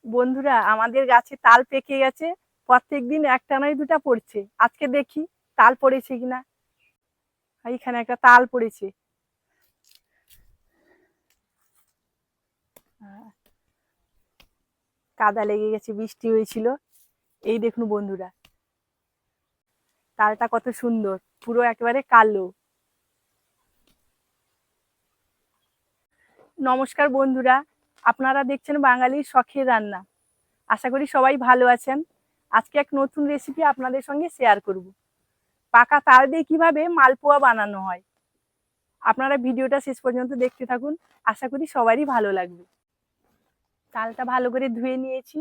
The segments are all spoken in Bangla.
বন্ধুরা, আমাদের গাছে তাল পেকে গেছে। প্রত্যেকদিন একটা নয় দুটা পড়ছে। আজকে দেখি তাল পড়েছে কিনা। এইখানে একটা তাল পড়েছে। কাদা লেগে গেছে, বৃষ্টি হয়েছিল। এই দেখুন বন্ধুরা, তালটা কত সুন্দর, পুরো একেবারে কালো। নমস্কার বন্ধুরা, আপনারা দেখছেন বাঙালির শখের রান্না। আশা করি সবাই ভালো আছেন। আজকে এক নতুন রেসিপি আপনাদের সঙ্গে শেয়ার করব। পাকা তাল দিয়ে কিভাবে মালপোয়া বানানো হয়। আপনারা ভিডিওটা শেষ পর্যন্ত দেখতে থাকুন, আশা করি সবারই ভালো লাগবে। তালটা ভালো করে ধুয়ে নিয়েছি,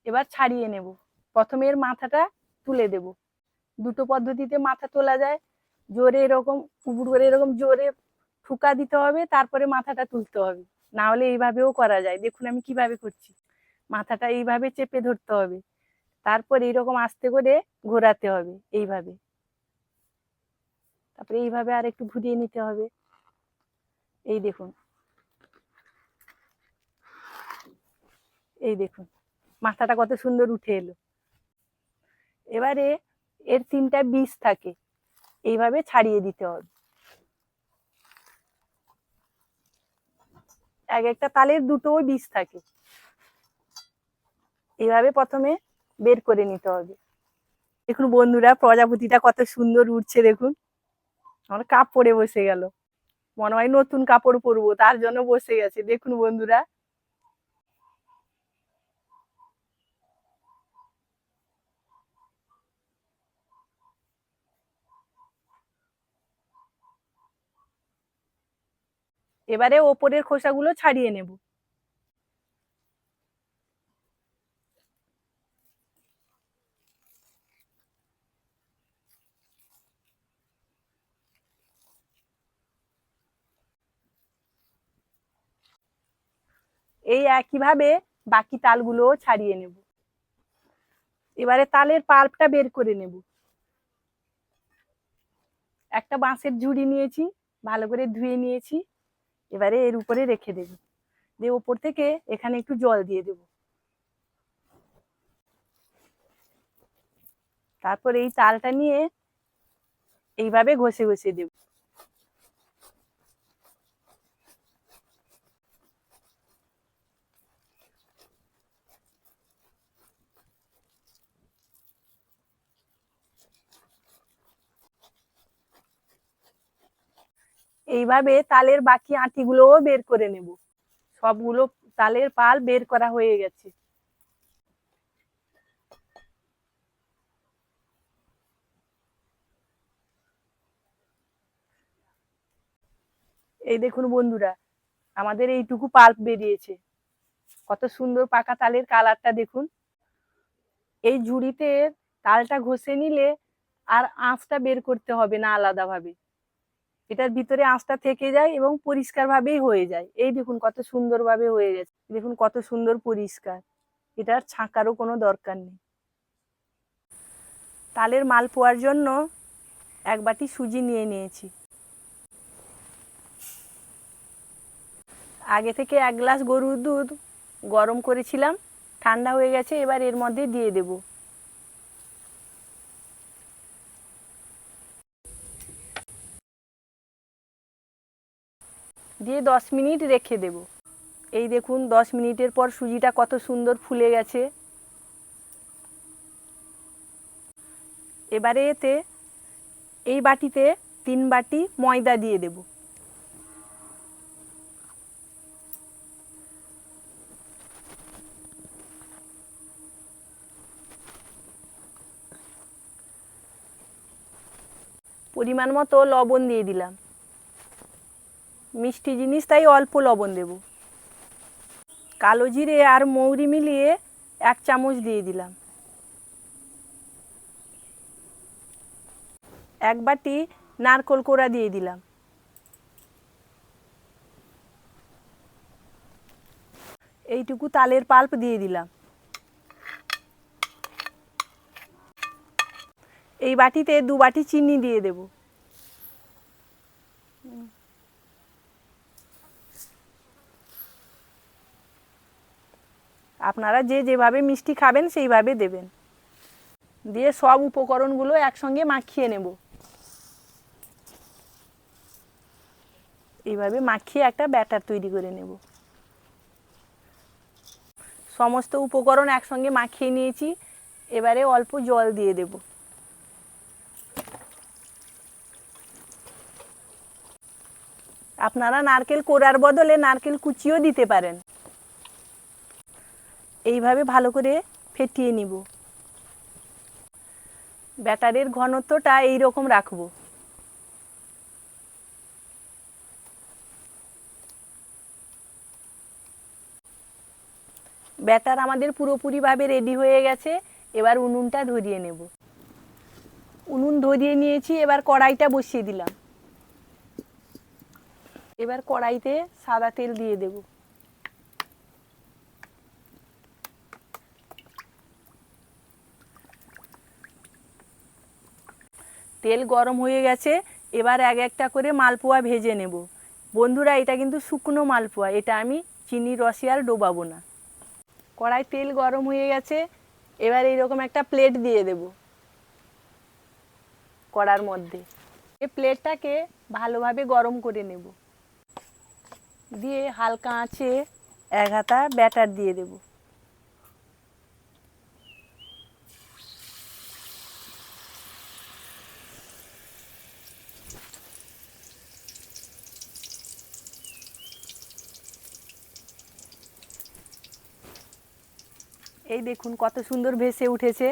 এবার ছাড়িয়ে নেব। প্রথমে এর মাথাটা তুলে দেব। দুটো পদ্ধতিতে মাথা তোলা যায়। জোরে এরকম উবুর করে এরকম জোরে ঠুকা দিতে হবে, তারপরে মাথাটা তুলতে হবে। না হলে এইভাবেও করা যায়। দেখুন আমি কিভাবে করছি। মাথাটা এইভাবে চেপে ধরতে হবে, তারপর এইরকম আস্তে করে ঘোরাতে হবে এইভাবে। তারপরে এইভাবে আর একটু ঘুরিয়ে নিতে হবে। এই দেখুন, এই দেখুন মাথাটা কত সুন্দর উঠে এলো। এবারে এর 3টা বীজ থাকে, এইভাবে ছাড়িয়ে দিতে হবে। এক একটা তালের দুটো বীজ থাকে, এইভাবে প্রথমে বের করে নিতে হবে। দেখুন বন্ধুরা, প্রজাপতিটা কত সুন্দর উঠছে দেখুন। আমার কাপ পরে বসে গেল, মনে হয় নতুন কাপড় পরবো তার জন্য বসে গেছে। দেখুন বন্ধুরা, এবারে ওপরের খোসাগুলো ছাড়িয়ে নেব। এই একইভাবে বাকি তালগুলোও ছাড়িয়ে নেব। এবারে তালের পাল্পটা বের করে নেব। একটা বাঁশের ঝুড়ি নিয়েছি, ভালো করে ধুয়ে নিয়েছি। এবারে এর উপরে রেখে দেব, দিয়ে ওপর থেকে এখানে একটু জল দিয়ে দেব। তারপর এই তালটা নিয়ে এইভাবে ঘষে ঘষে দেব। এইভাবে তালের বাকি আটিগুলোও বের করে নেব। সবগুলো তালের পাল বের করা হয়ে গেছে। এই দেখুন বন্ধুরা, আমাদের এইটুকু পাল্প বেরিয়েছে। কত সুন্দর পাকা তালের কালারটা দেখুন। এই ঝুড়িতে তালটা ঘষে নিলে আর আঁশটা বের করতে হবে না আলাদাভাবে। এটার ভিতরে আঁশটা থেকে যায় এবং পরিষ্কার ভাবেই হয়ে যায়। এই দেখুন কত সুন্দর ভাবে হয়ে গেছে। দেখুন কত সুন্দর পরিষ্কার। এটার ছাঁকারও কোনো দরকার নেই। তালের মালপোয়ার জন্য এক বাটি সুজি নিয়ে নিয়েছি। আগে থেকে 1 গ্লাস গরুর দুধ গরম করেছিলাম, ঠান্ডা হয়ে গেছে। এবার এর মধ্যে দিয়ে দেব। দিয়ে 10 মিনিট রেখে দেব। এই দেখুন 10 মিনিটের পর সুজিটা কত সুন্দর ফুলে গেছে। এবারে এতে এই বাটিতে 3 বাটি ময়দা দিয়ে দেব। পরিমাণ মতো লবণ দিয়ে দিলাম। মিষ্টি জিনিস তাই অল্প লবণ দেব। কালো জিরে আর মৌরি মিলিয়ে 1 চামচ দিয়ে দিলাম। 1 বাটি নারকোল কোড়া দিয়ে দিলাম। এইটুকু তালের পাল্প দিয়ে দিলাম। এই বাটিতে 2 বাটি চিনি দিয়ে দেব। আপনারা যে যেভাবে মিষ্টি খাবেন সেইভাবে দেবেন। দিয়ে সব উপকরণগুলো একসঙ্গে মাখিয়ে নেব। এইভাবে মাখিয়ে একটা ব্যাটার তৈরি করে নেব। সমস্ত উপকরণ একসঙ্গে মাখিয়ে নিয়েছি, এবারে অল্প জল দিয়ে দেব। আপনারা নারকেল কোড়ার বদলে নারকেল কুচিও দিতে পারেন। এইভাবে ভালো করে ফেটিয়ে নিব। ব্যাটারের ঘনত্বটা এই রকম রাখবো। ব্যাটার আমাদের পুরোপুরিভাবে রেডি হয়ে গেছে। এবার উনুনটা ধরিয়ে নেব। উনুন ধরিয়ে নিয়েছি, এবার কড়াইটা বসিয়ে দিলাম। এবার কড়াইতে সাদা তেল দিয়ে দেব। তেল গরম হয়ে গেছে, এবার এক একটা করে মালপোয়া ভেজে নেব। বন্ধুরা, এটা কিন্তু শুকনো মালপোয়া, এটা আমি চিনির রসে আর ডোবাবো না। কড়াই তেল গরম হয়ে গেছে, এবার এইরকম একটা প্লেট দিয়ে দেব কড়ার মধ্যে। এই প্লেটটাকে ভালোভাবে গরম করে নেব। দিয়ে হালকা আঁচে এক হাতা ব্যাটার দিয়ে দেব। এই দেখুন কত সুন্দর ভেসে উঠেছে।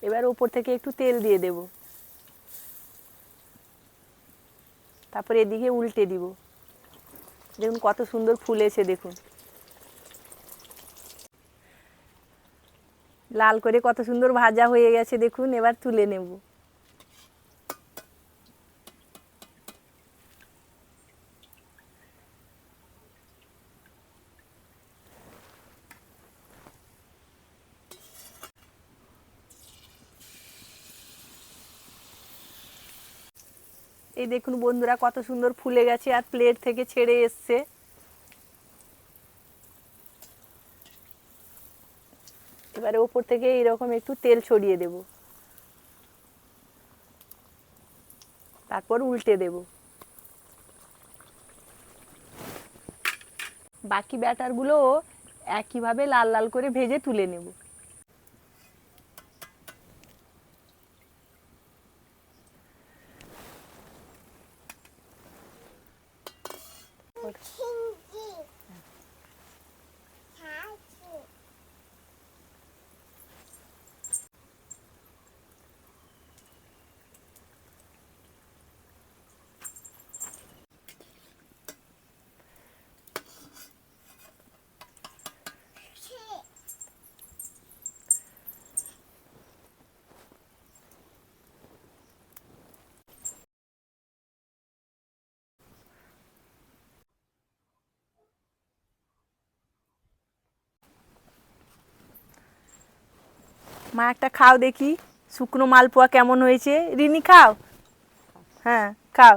এবার উপর থেকে একটু তেল দিয়ে দেব। তারপর এদিকে উল্টে দিব। দেখুন কত সুন্দর ফুলেছে, দেখুন লাল করে কত সুন্দর ভাজা হয়ে গেছে। দেখুন এবার তুলে নেব। এই দেখুন বন্ধুরা কত সুন্দর ফুলে গেছে আর প্লেট থেকে ছেড়ে এসছে। এবারে ওপর থেকে এইরকম একটু তেল ছড়িয়ে দেব। তারপর উল্টে দেব। বাকি ব্যাটারগুলো একইভাবে লাল লাল করে ভেজে তুলে নেব। মা একটা খাও দেখি শুকনো মালপোয়া কেমন হয়েছে। রিনি খাও, হ্যাঁ খাও।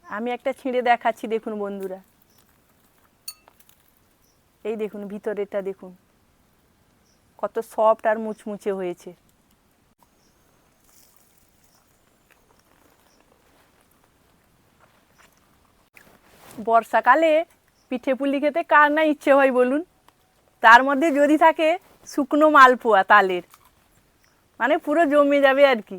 আমি একটা ছিঁড়ে দেখাচ্ছি, দেখুন বন্ধুরা। এই দেখুন ভিতরেরটা দেখুন কত সফট আর মুচমুচে হয়েছে। বর্ষাকালে পিঠে পুলি খেতে কার না ইচ্ছে হয় বলুন। তার মধ্যে যদি থাকে শুকনো মালপোয়া তালের, মানে পুরো জমে যাবে আর কি।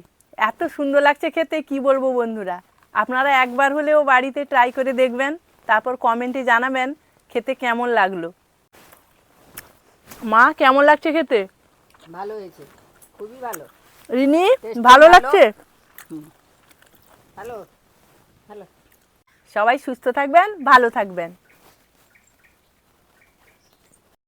এত সুন্দর লাগছে খেতে, কি বলবো বন্ধুরা। আপনারা একবার হলেও বাড়িতে ট্রাই করে দেখবেন, তারপর কমেন্টে জানাবেন খেতে কেমন লাগলো। মা কেমন লাগছে খেতে? ভালো হয়েছে, খুবই ভালো। রিনি Taste ভালো ভালো। লাগছে? ভালো ভালো। সবাই সুস্থ থাকবেন, ভালো থাকবেন।